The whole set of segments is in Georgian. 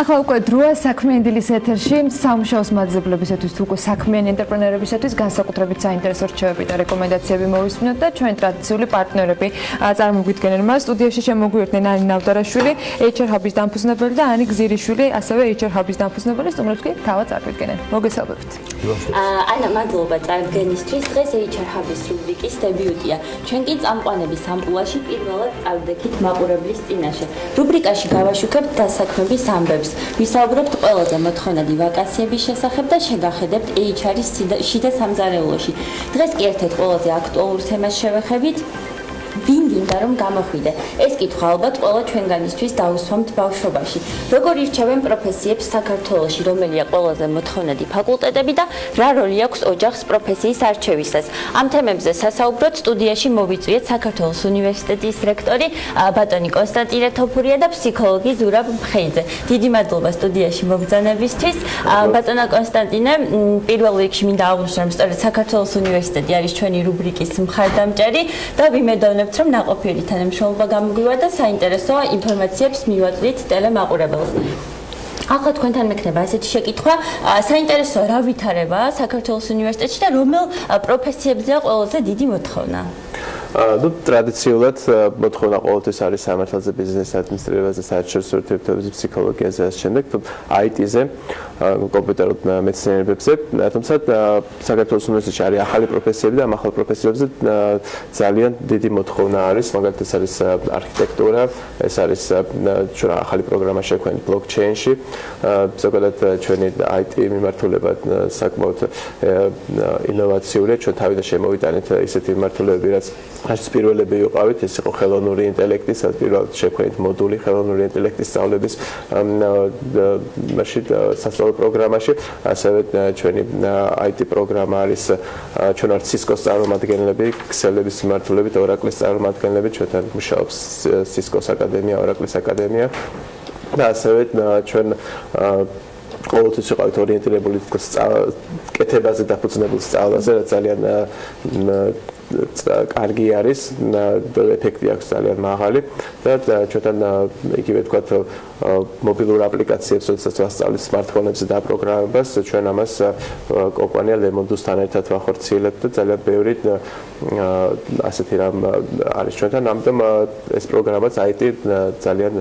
ახლა უკვე დროა საქმიანი დილის ეთერში სამუშაოს მაძებლებისათვის თუ უკვე საქმიანი ენტერპრენერებისათვის განსაკუთრებით საინტერესო რჩევები და რეკომენდაციები მოვისმინოთ და ჩვენ ტრადიციული პარტნიორები წარმოგვიდგენენ მას. სტუდიაში შემოგვიერთდნენ ანი ნავდარაშვილი, HR Hub-ის დამფუძნებელი და ანი გზირიშვილი, ასევე HR Hub-ის დამფუძნებელი, სტუმრებს კი თავად წარგვიდგენენ. მოგესალმებით. ანა, მადლობა წარდგენისთვის. დღეს HR Hub-ის რუბრიკის დებიუტია. ჩვენ კი წამყვანების ამპულაში პირველად წავდექით მაყურებლის წინაშე. რუბრიკაში გავაშუქებთ დასაქმების ამბებს. ვისაუბრებთ ყველაზე მოთხოვნადი ვაკანსიების შესახებ და შეგახედებთ HR-ის შიდა სამზარეულოში. დღეს კი ერთ-ერთ ყველაზე აქტუალურ თემას შევეხებით. ვინ გინდა რომ გამოხვიდე? ეს კითხვა ალბათ ყველა ჩვენგანისთვის დაუსვამთ ბავშვობაში. როგორ ირჩევენ პროფესიებს საქართველოში, რომელია ყველაზე მოთხოვნადი ფაკულტეტები და რა როლი აქვს ოჯახს პროფესიის არჩევისას? ამ თემებზე სასაუბროთ სტუდიაში მოვიწვიეთ საქართველოს უნივერსიტეტის რექტორი ბატონი კონსტანტინე თოფურია და ფსიქოლოგი ზურაბ მხეიძე. დიდი მადლობა სტუდიაში მობრძანებისთვის. ბატონო კონსტანტინე, პირველ რიგში მინდა აღვნიშნო, რომ სწორედ საქართველოს უნივერსიტეტი არის ჩვენი რუბრიკის მხარდამჭერი და ვიმედოვნებთ რომ ნაყოფიერი თანამშრომლობა გამოგვივა და საინტერესო ინფორმაციებს მივაწვით ტელემაყურებელს. ახლა თქვენთან მექნება ესეთი შეკითხვა, საინტერესოა რა ვითარებაა საქართველოს უნივერსიტეტში და რომელ პროფესიებზეა ყველაზე დიდი მოთხოვნა? ტრადიციულად მოთხოვნა ყოველთვის არის სამართალზე, ბიზნეს ადმინისტრირებაზე, საერთაშორისო ურთიერთობებზე, ფსიქოლოგიაზე, ასე შემდეგ, IT-ზე, კომპიუტერულ მეცნიერებებზე. თუმცა საქართველოს უნივერსიტეტში არის ახალი პროფესიები და ამ ახალ პროფესიებზე ძალიან დიდი მოთხოვნა არის, მაგალითად ეს არის არქიტექტურა, ეს არის ჩვენ ახალი პროგრამა შექმნით ბლოკჩეინში, ზოგადად ჩვენი IT მიმართულება საკმაოდ ინოვაციურია, ჩვენ თავიდან შემოვიტანეთ ისეთი მიმართულებები, რაც რაც პირველები ვიყავით, ეს იყო ხელოვნური ინტელექტის, პირველად შექმნით მოდული ხელოვნური ინტელექტის სწავლების მაშინ სასწავლო პროგრამაში, ასევე ჩვენი IT პროგრამა არის ჩვენ არ Cisco-s წარმომადგენლები, ქსელების მიმართულებით, Oracle-ის წარმომადგენლები, ჩვენთან მუშაობს Cisco-s აკადემია, Oracle-ის აკადემია და ასევე ჩვენ ყოველთვის ვიყავით ორიენტირებული კეთებაზე დაფუძნებულ სწავლაზე, რაც ძალიან კარგი არის, ეფექტი აქვს ძალიან მაღალი და ჩვენთან იგივე თქვათ მობილურ აპლიკაციებს, როდესაც ვასწავლით smartphone-ებზე დაპროგრამებას, ჩვენ ამას კომპანია Lemondus-თან ერთად ვახორციელებთ და ძალიან ბევრი ასეთი რამ არის ჩვენთან, ამიტომ ეს პროგრამაც IT ძალიან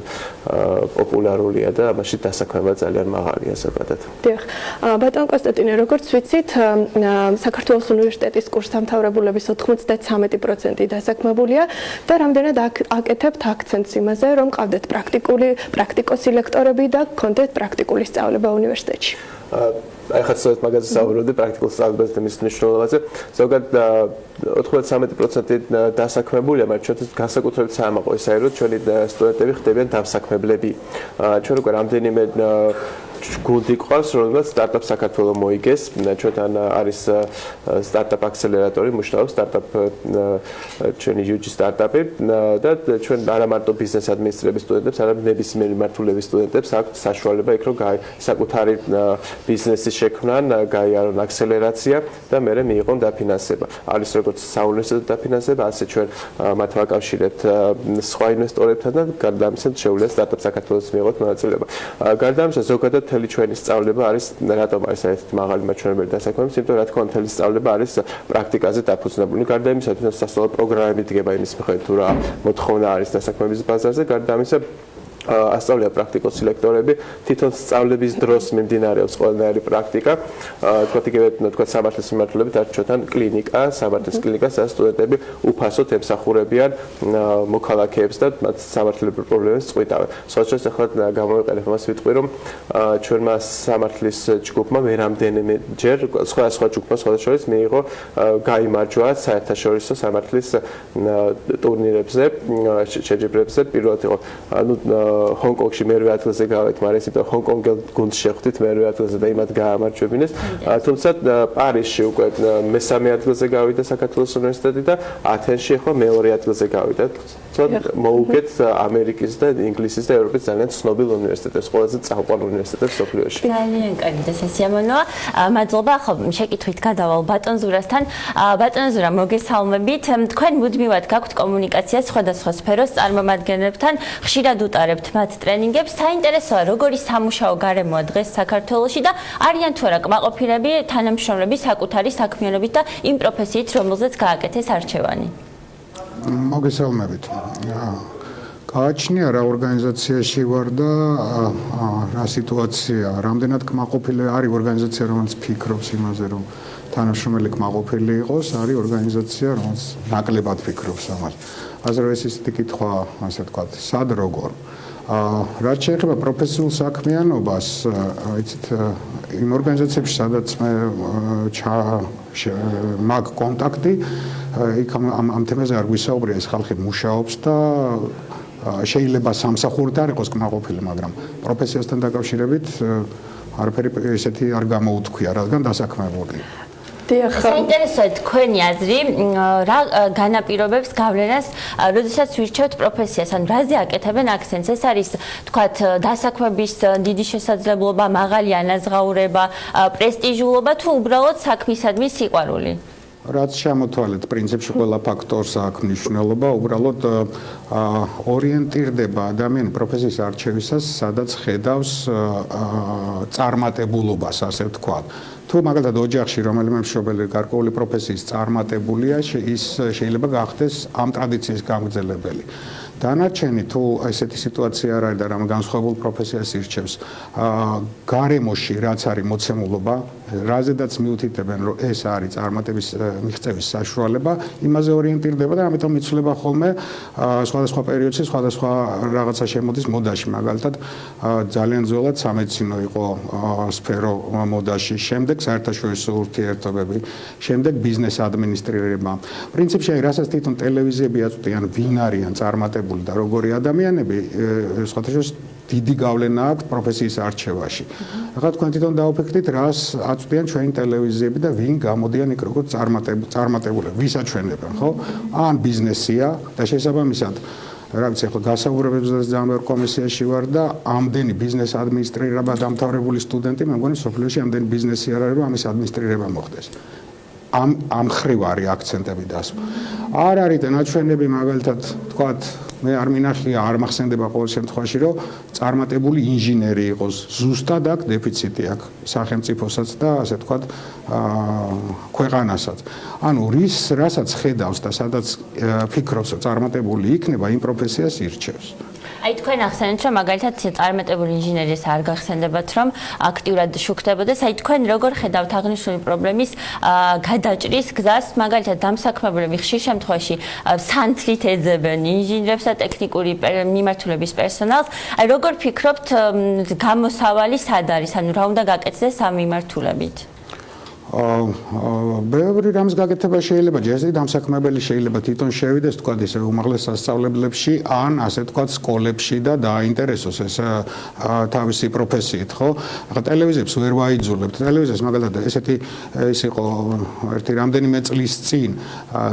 პოპულარულია და ამაში დასაქმება ძალიან მაღალია ზოგადად. დიახ. ბატონ კონსტანტინე, როგორც ვიცით, საქართველოს უნივერსიტეტის კურსდამთავრებულების 93% დასაქმებულია და რამდენად აკეთებთ აქცენტს იმაზე, რომ ყავდეთ პრაქტიკოსი ლექტორები და გქონდეთ პრაქტიკული სწავლება უნივერსიტეტში. აი ხა სწორედ მაგაზე საუბრობდი პრაქტიკულ სწავლებაზე და მის მნიშვნელობაზე. ზოგადად 93% დასაქმებულია, მაგრამ ჩვენთვის განსაკუთრებით საამაყო ისაა, რომ ჩვენი სტუდენტები ხდებიან დამსაქმებლები. ჩვენ უკვე რამდენიმე გუნდი ყავს, რომელსაც სტარტაპ საქართველოს მოიგეს. ჩვენთან არის სტარტაპ აქსელერატორი, მუშაობს სტარტაპ ჩვენი UG სტარტაპი და ჩვენ არა მარტო ბიზნეს ადმინისტრების სტუდენტებს, არამედ ნებისმიერ მიმართულების სტუდენტებს აქვთ საშუალება იქ რომ საკუთარი ბიზნესის შექმნან, გაიარონ აქსელერაცია და მერე მიიღონ დაფინანსება. არის როგორც საუნივერსიტეტო დაფინანსება, ასე ჩვენ მათ ვაკავშირებთ სხვა ინვესტორებთან და გარდა ამისა შეუძლია სტარტაპ საქართველოს მიიღოთ მონაწილეობა. გარდა ამისა ზოგადად მთელი ჩვენი სწავლება არის რატომ არის ერთ მაღალი მაჩვენებელი დასაქმების, იმიტომ რა თქმა უნდა მთელი სწავლება არის პრაქტიკაზე დაფუძნებული. გარდა იმისა, სასწავლო პროგრამები დგება იმის მიხედვით, თუ რა მოთხოვნა არის დასაქმების ბაზარზე, გარდა ამისა ასწავლია პრაქტიკოსი ლექტორები, თვითონ სწავლების დროს მიმდინარეობს ყველანაირი პრაქტიკა. თქვათ სამართლის მიმართულებით არის ჩვენთან კლინიკა, სამართლის კლინიკა, სადაც სტუდენტები უფასოდ ემსახურებიან მოქალაქეებს და მათ სამართლებრივ პრობლემებს წყვიტავენ. სხვადასხვა ახლა გამოვიყენებ მას ვიტყვი, რომ ჩვენმა სამართლის ჯგუფმა ვერამდენიმე ჯერ სხვადასხვა ჯგუფმა სხვადასხვა მიიღო გაიმარჯვა საერთაშორისო სამართლის ტურნირებზე, შეჯიბრებზე. პირველად იყო ჰონკონგში მერვე ადგილზე გავეთ, მაგრამ ეს იმიტომ ჰონკონგელ გუნდს შეხვდით მერვე ადგილზე და იმათ გაამარჯვებინეს. თუმცა პარიზში უკვე მესამე ადგილზე გავიდა საქართველოს უნივერსიტეტი და ათენში ახლა მეორე ადგილზე გავიდა. მოუგეთ ამერიკის და ინგლისის და ევროპის ძალიან ცნობილ უნივერსიტეტებს, ყველაზე წამყვან უნივერსიტეტებს მსოფლიოში. ძალიან კარგი და სასიამოვნოა. მადლობა. ახლა შეკითხვით გადავალ ბატონ ზურასთან. ბატონ ზურა, მოგესალმებით. თქვენ მუდმივად გაქვთ კომუნიკაცია სხვადასხვა სფეროს წარმომადგენლებთან, ხშირად უტარებთ ატარებთ მათ ტრენინგებს. საინტერესოა, როგორი სამუშაო გარემოა დღეს საქართველოში და არიან თუ არა კმაყოფილები თანამშრომლები საკუთარი საქმიანობით და იმ პროფესიით, რომელზეც გააკეთეს არჩევანი. მოგესალმებით. გააჩნია რა ორგანიზაციაში ვარ და რა სიტუაცია, რამდენად კმაყოფილი არის ორგანიზაცია, რომელიც ფიქრობს იმაზე, რომ თანამშრომელი კმაყოფილი იყოს, არის ორგანიზაცია, რომელიც ნაკლებად ფიქრობს ამას. ასე რომ ეს ისეთი კითხვა, ასე ვთქვათ, სად როგორ. რაც შეეხება პროფესიულ საქმიანობას, იცით, იმ ორგანიზაციებში, სადაც მე მაგ კონტაქტი, იქ ამ თემაზე არ გვისაუბრია, ეს ხალხი მუშაობს და შეიძლება სამსახურით არ იყოს კმაყოფილი, მაგრამ პროფესიასთან დაკავშირებით არაფერი ესეთი არ გამოუთქვია, რადგან დასაქმებული. საინტერესოა თქვენი აზრი, რა განაპირობებს გავლენას, როდესაც ვირჩევთ პროფესიას, ან რაზე აკეთებენ აქცენტს? ეს არის, თქვათ, დასაქმების დიდი შესაძლებლობა, მაღალი ანაზღაურება, პრესტიჟულობა თუ უბრალოდ საქმისადმი სიყვარული? რაც შემოთვალეთ, პრინციპში ყველა ფაქტორს აქვს მნიშვნელობა, უბრალოდ ორიენტირდება ადამიანი პროფესიის არჩევისას, სადაც ხედავს წარმატებულობას, ასე ვთქვათ. თუ მაგალითად ოჯახში რომელიმე მშობელი გარკვეული პროფესიის წარმატებულია, ის შეიძლება გახდეს ამ ტრადიციის გამგრძელებელი. დანარჩენი თუ ესეთი სიტუაცია არ არის და რამ განსხვავებულ პროფესიას ირჩევს, გარემოში რაც არის მოცემულობა, რაზედაც მიუთითებენ, რომ ეს არის წარმატების მიღწევის საშუალება, იმაზე ორიენტირდება და ამიტომ იცვლება ხოლმე სხვადასხვა პერიოდში, სხვადასხვა რაღაცა შემოდის მოდაში, მაგალითად ძალიან ძველად სამედიცინო იყო სფერო მოდაში, შემდეგ საერთაშორისო ურთიერთობები, შემდეგ ბიზნეს ადმინისტრირება. პრინციპში რასაც თვითონ ტელევიზიები აწვდიან, ვინ არიან წარმატებული და როგორი ადამიანები, სხვათა შორის დიდი გავლენა აქვს პროფესიის არჩევაში. ახლა თქვენ თვითონ დაუფიქრდით, რას აწვდიან ჩვენი ტელევიზიები და ვინ გამოდიან იქ როგორც წარმატებულები, ვის აჩვენებენ, ხო? ან ბიზნესია და შესაბამისად რა ვიცი, ახლა გასაუბრებებზე ძალიან კომისიაში ვარ და ამდენი ბიზნეს ადმინისტრირება დამთავრებული სტუდენტი, მე მგონი სოფლიოში ამდენი ბიზნესი არ არის, რომ ამის ადმინისტრირება მოხდეს. ამ ხრივ არის აქცენტები დასვა. არ არის ნაჩვენები, მაგალითად, თქვათ, მე არ მინახია, არ მახსენდება ყოველ შემთხვევაში, რომ წარმატებული ინჟინერი იყოს. ზუსტად აქ დეფიციტი აქვს სახელმწიფოსაც და ასე ვთქვათ, ქვეყანასაც. ანუ რასაც ხედავს და სადაც ფიქრობს, რომ წარმატებული იქნება, იმ პროფესიას ირჩევს. აი თქვენ ახსენეთ, რომ მაგალითად წარმატებული ინჟინერის არ გახსენდებათ, რომ აქტიურად შუქდებოდეს. აი თქვენ როგორ ხედავთ აღნიშნული პრობლემის გადაჭრის გზას, მაგალითად დამსაქმებლები ხშირ შემთხვევაში სანთლით ეძებენ ინჟინრებს და ტექნიკური მიმართულების პერსონალს. აი როგორ ფიქრობთ, გამოსავალი სად არის? ანუ რა უნდა გაკეთდეს ამ მიმართულებით? ბევრი რამის გაკეთება შეიძლება, ჯერ დამსაქმებელი შეიძლება თვითონ შევიდეს, თქვა ისე უმაღლეს სასწავლებლებში, ან ასე თქვა სკოლებში და დააინტერესოს ეს თავისი პროფესიით, ხო? ახლა ტელევიზიებს ვერ ვაიძულებთ. ტელევიზიას მაგალითად ესეთი ის იყო ერთი რამდენიმე წლის წინ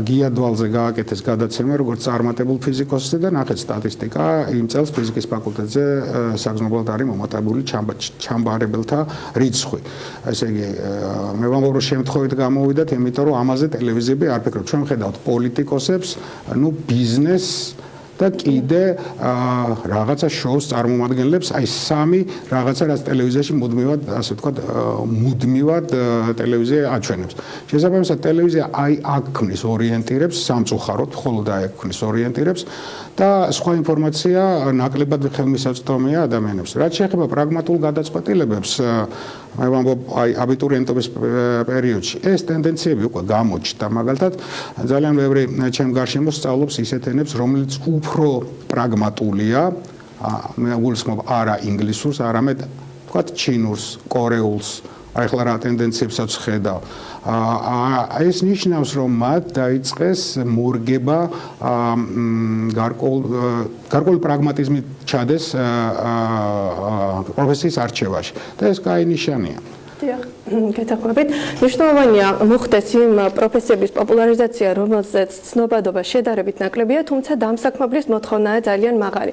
გიადვალზე გააკეთეს გადაცემა, როგორც წარმატებულ ფიზიკოსზე და ნახეთ სტატისტიკა, იმ წელს ფიზიკის ფაკულტეტზე საგრძნობლად არის მომატებული ჩამბარებელთა რიცხვი. ესე იგი, მე რომ შემთხვევით გამოვიდათ, იმიტომ რომ ამაზე ტელევიზიები არ ფიქრობთ. ჩვენ ვხედავთ პოლიტიკოსებს, ბიზნესს და კიდე რაღაცა შოუს წარმომადგენლებს, აი სამი რაღაცა, რაც ტელევიზიაში მუდმივად, ასე ვთქვათ, მუდმივად ტელევიზია აჩვენებს. შესაბამისად, ტელევიზია აი აქ ქმნის ორიენტირებს, სამწუხაროდ, მხოლოდ აი აქ ქმნის ორიენტირებს და სხვა ინფორმაცია ნაკლებად ხელმისაწვდომია ადამიანებს. რაც შეეხება პრაგმატულ გადაწყვეტილებებს, მე ვამბობ, აი აბიტურიენტობის პერიოდში ეს ტენდენციები უკვე გამოჩნდა. მაგალითად, ძალიან ბევრი ჩემ გარშემო სწავლობს ისეთ ენებს, რომელიც უფრო პრაგმატულია, მე გულისხმობ არა ინგლისურს, არამედ თქვათ ჩინურს, კორეულს. აი ახლა რა ტენდენციებსაც ხედავ. ეს ნიშნავს, რომ მათ დაიწყეს მორგება გარკვეული პრაგმატიზმით ჩადეს პროფესიის არჩევაში და ეს კაი ნიშანია. დიახ, გეთახვებით. მნიშვნელოვანია მოხდეს იმ პროფესიების პოპულარიზაცია, რომელზეც ცნობადობა შედარებით ნაკლებია, თუმცა დამსაქმებლის მოთხოვნაა ძალიან მაღალი.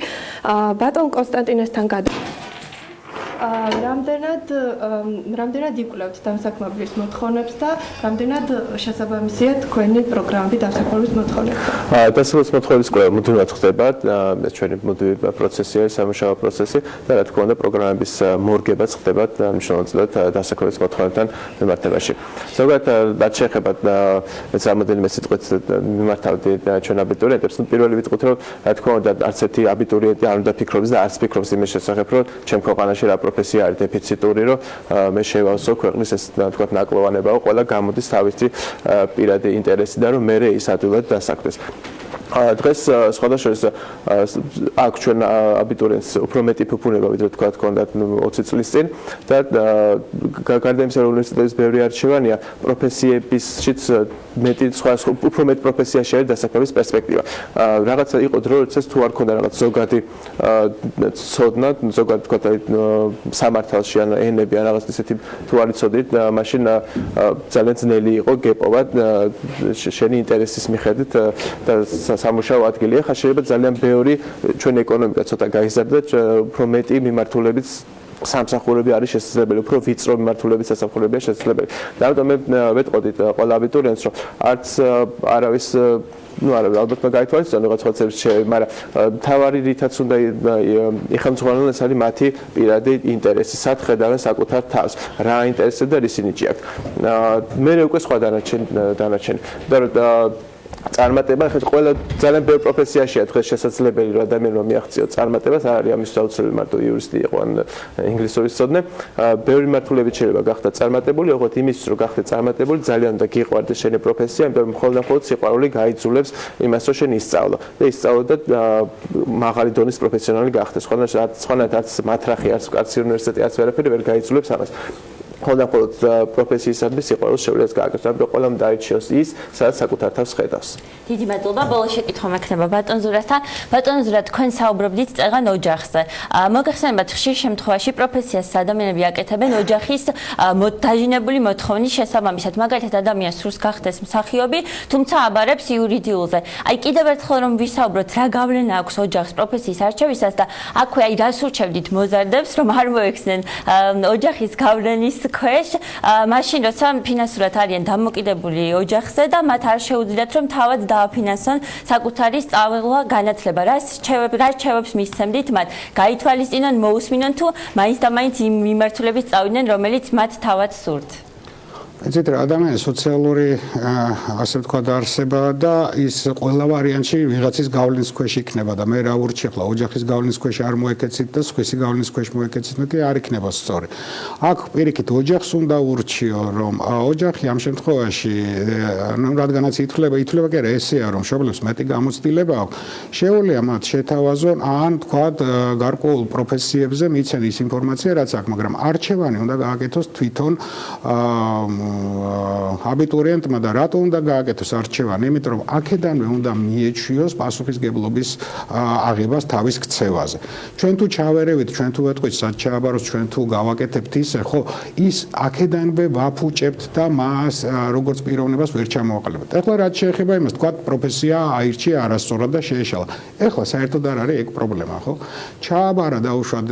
ბატონ კონსტანტინესთან რამდენად იკვლევთ დამსაქმებლის მოთხოვნებს და რამდენად შესაბამისია თქვენი პროგრამები დამსაქმებლის მოთხოვნებთან? დასაქმების მოთხოვნების კვლევა მუდმივად ხდება, ეს ჩვენი მუდმივი პროცესია, სამუშაო პროცესი და რა თქმა უნდა პროგრამების მორგებაც ხდება მნიშვნელოვნად დასაქმების მოთხოვნებთან მიმართებაში. ზოგადად რაც შეეხება ეს რამოდენიმე სიტყვით მიმართავდი ჩვენ აბიტურიენტებს, პირველი ვიტყვით რომ რა თქმა უნდა არც ერთი აბიტურიენტი არ უნდა ფიქრობს და არც ფიქრობს იმის შესახებ, რომ ჩემ ქვეყანაში რა პროფესია არის დეფიციტური, რომ მე შევავსო ქვეყნის ეს თქვა ნაკლოვანებაო, ყველა გამოდის თავისი პირადი ინტერესიდან, რომ მე ის ადვილად დასაქმდეს. დღეს სხვადასხვა აქვს ჩვენ აბიტურიენტს უფრო მეტი ფუფუნება ვიდრე თქვა ჰქონდათ 20 წლის წინ და გარდა იმისა რომ უნივერსიტეტის ბევრი არჩევანია პროფესიებისშიც მეტი სხვა უფრო მეტ პროფესიაში არის დასაქმების პერსპექტივა. რაღაცა იყო დრო როდესაც თუ არ ქონდა რაღაც ზოგადი ცოდნა ზოგადად თქვა სამართალში ან ენები ან რაღაც ისეთი თუ არ იცოდით მაშინ ძალიან ძნელი იყო გეპოვა შენი ინტერესის მიხედვით და სამუშაო ადგილი. ახლა შეიძლება ძალიან ბევრი ჩვენ ეკონომიკა ცოტა გაიზარდა, უფრო მეტი მიმართულებით სამსახურები არის შესაძლებელი, უფრო ვიწრო მიმართულებით სამსახურებია შესაძლებელი. და ამიტომ მე ვეტყოდით ყველა აბიტურიენტს, რომ არც არავის არა, ალბათ მაგაითვალისწინო რაღაც ხოცებს შეიძლება, მაგრამ თავარი რითაც უნდა იხელმძღვანელონ ეს არის მათი პირადი ინტერესი, სად ხედავენ საკუთარ თავს, რა ინტერესებს და ისინი ჭიაქვთ. მე უკვე სხვა დანარჩენი. და წარმატება, ხეთ ყველა ძალიან ბევრ პროფესიაშია დღეს შესაძლებელი რომ ადამიანმა მიაღწიოს წარმატებას, არ არის ამის აუცილებელი მარტო იურისტი იყო ან ინგლისურის ცოდნა. ბევრი მიმართულებით შეიძლება გახდეთ წარმატებული, ოღონდ იმის რომ გახდეთ წარმატებული ძალიან უნდა გიყვარდეს შენი პროფესია, იმიტომ რომ მხოლოდ სიყვარული გაიძულებს იმას რომ შენ ისწავლო და ისწავლო და მაღალი დონის პროფესიონალი გახდეს. სხვანაირად არც მათრახი, არც კაცი უნივერსიტეტი, არც ვერაფერი ვერ გაიძულებს ამას. მხოლოდ პროფესიისადმი სიყვარულს შეუძლებს გააკეთოს, ამიტომ ყველამ დაიჩიოს ის, სადაც საკუთარ თავს ხედავს. დიდი მადლობა. ბოლოს შეკითხვა მექნება ბატონ ზურასთან. ბატონ ზურა, თქვენ საუბრობდით წეღან ოჯახზე. მოგეხსენებათ, ხშირ შემთხვევაში პროფესიას ადამიანები აკეთებენ ოჯახის დაჟინებული მოთხოვნის შესაბამისად. მაგალითად, ადამიანს სურს გახდეს მსახიობი, თუმცა აბარებს იურიდიულზე. აი კიდევ ერთხელ რომ ვისაუბროთ, რა გავლენა აქვს ოჯახს პროფესიის არჩევისას და აქვე აი რას ურჩევდით მოზარდებს, რომ არ მოექცნენ ოჯახის გავლენის ქვეშ, მაშინ როცა ფინანსურად არიან დამოკიდებული ოჯახზე და მათ არ შეუძლიათ რომ თავად დააფინანსონ საკუთარი სწავლა განათლება. რა რჩევებს მისცემდით მათ? გაითვალისწინონ, მოусმინონ თუ მაინც და მაინც იმ მიმართულებით სწავლიდნენ, რომელიც მათ თავად სურთ? ეცეთ რა ადამიანის სოციალური ასე ვთქვათ არსება და ის ყველა ვარიანტში ვიღაცის გავლენის ქვეშ იქნება და მე რა ურჩი ახლა ოჯახის გავლენის ქვეშ არ მოეკეცით და სხვისი გავლენის ქვეშ მოეკეცით, მე კი არ იქნება სწორი. აქ პირიქით ოჯახს უნდა ურჩიო, რომ ოჯახი ამ შემთხვევაში ანუ რადგანაც ითვლება კი არა ესეა, რომ მშობლებს მეტი გამოცდილება აქვს, შეუძლია მათ შეთავაზონ ან ვთქვათ გარკვეულ პროფესიებზე მიცენ ის ინფორმაცია რაც აქვს, მაგრამ არჩევანი უნდა გააკეთოს თვითონ აბიტურიენტმა და რატო უნდა გააკეთოს არჩევანი? იმიტომ რომ აქედანვე უნდა მიეჩვიოს პასუხისგებლობის აღებას თავის ქცევაზე. ჩვენ თუ ჩავერევით, ჩვენ თუ ვეთქვით სად ჩააბაროს, ჩვენ თუ გავაკეთებთ ისე, ხო, ის აქედანვე ვაფუჭებთ და მას როგორც პიროვნებას ვერ ჩამოვაყალიბებთ. ეხლა რაც შეეხება იმას, თქვა პროფესია აირჩია არასწორად და შეეშალა. ეხლა საერთოდ არ არის ეგ პრობლემა, ხო? ჩააბარა დაუშვათ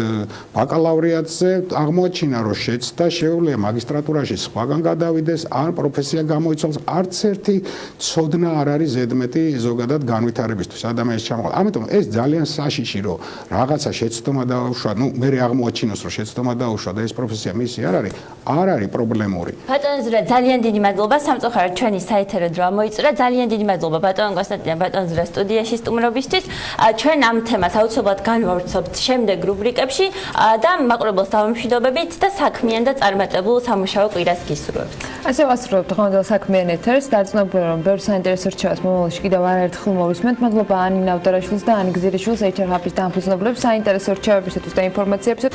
ბაკალავრიატზე, აღმოაჩინა რომ შეცდა, შეუძლია მაგისტრატურაში სხვაგან გადავიდეს, ან პროფესია გამოიცვალოს, არც ერთი ცოდნა არ არის ზედმეტი ზოგადად განვითარებისთვის ადამიანის ჩამოყალიბება. ამიტომ ეს ძალიან საშიში რომ რაღაცა შეცდომა დაუშვა, მე აღმოაჩინოს რომ შეცდომა დაუშვა და ეს პროფესია მისი არ არის პრობლემური. ბატონ ზურა, ძალიან დიდი მადლობა სამწუხაროდ ჩვენი საეთერო დრო მოიწურა. ძალიან დიდი მადლობა ბატონ კონსტანტინე, ბატონ ზურა სტუდიაში სტუმრობისთვის. ჩვენ ამ თემას აუცილებლად განვავრცობთ შემდეგ რუბრიკებში და მაყურებელს დავამშვიდობებით და საქმიან და წარმატებულ სამუშაო კვირას გისურვებთ. ასე ვასრულებთ დღევანდელ საქმიან ეთერს. დარწმუნებული რომ ბევრ საინტერესო რჩევას მომავალში კიდევ არაერთხელ მოვისმენთ. მადლობა ანინა ავდარაშვილს და ანი გზირიშვილს HR Hub-ის დამფუძნებლებს საინტერესო რჩევებისათვის და ინფორმაციებისათვის.